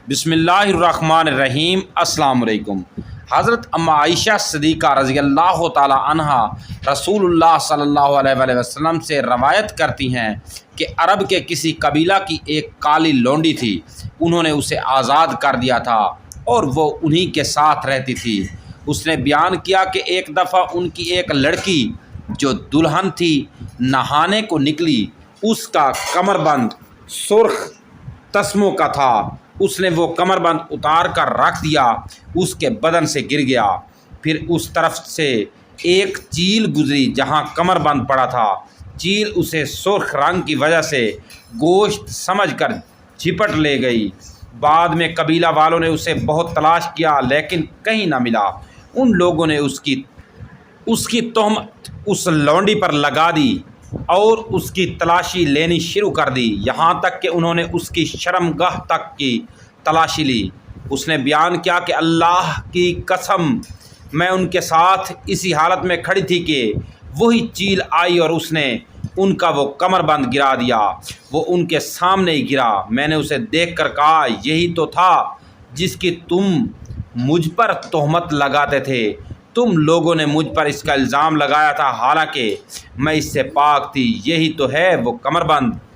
بسم اللہ الرحمن الرحیم۔ السلام علیکم۔ حضرت اما عائشہ صدیقہ رضی اللہ تعالی عنہا رسول اللہ صلی اللہ علیہ وآلہ وسلم سے روایت کرتی ہیں کہ عرب کے کسی قبیلہ کی ایک کالی لونڈی تھی، انہوں نے اسے آزاد کر دیا تھا اور وہ انہی کے ساتھ رہتی تھی۔ اس نے بیان کیا کہ ایک دفعہ ان کی ایک لڑکی جو دلہن تھی نہانے کو نکلی، اس کا کمر بند سرخ تسموں کا تھا، اس نے وہ کمر بند اتار کر رکھ دیا، اس کے بدن سے گر گیا۔ پھر اس طرف سے ایک چیل گزری جہاں کمر بند پڑا تھا، چیل اسے سرخ رنگ کی وجہ سے گوشت سمجھ کر جھپٹ لے گئی۔ بعد میں قبیلہ والوں نے اسے بہت تلاش کیا لیکن کہیں نہ ملا۔ ان لوگوں نے اس کی تہمت اس لونڈی پر لگا دی اور اس کی تلاشی لینی شروع کر دی، یہاں تک کہ انہوں نے اس کی شرمگاہ تک کی تلاشی لی۔ اس نے بیان کیا کہ اللہ کی قسم، میں ان کے ساتھ اسی حالت میں کھڑی تھی کہ وہی چیل آئی اور اس نے ان کا وہ کمر بند گرا دیا۔ وہ ان کے سامنے ہی گرا۔ میں نے اسے دیکھ کر کہا، یہی تو تھا جس کی تم مجھ پر تہمت لگاتے تھے، تم لوگوں نے مجھ پر اس کا الزام لگایا تھا، حالانکہ میں اس سے پاک تھی، یہی تو ہے وہ کمر بند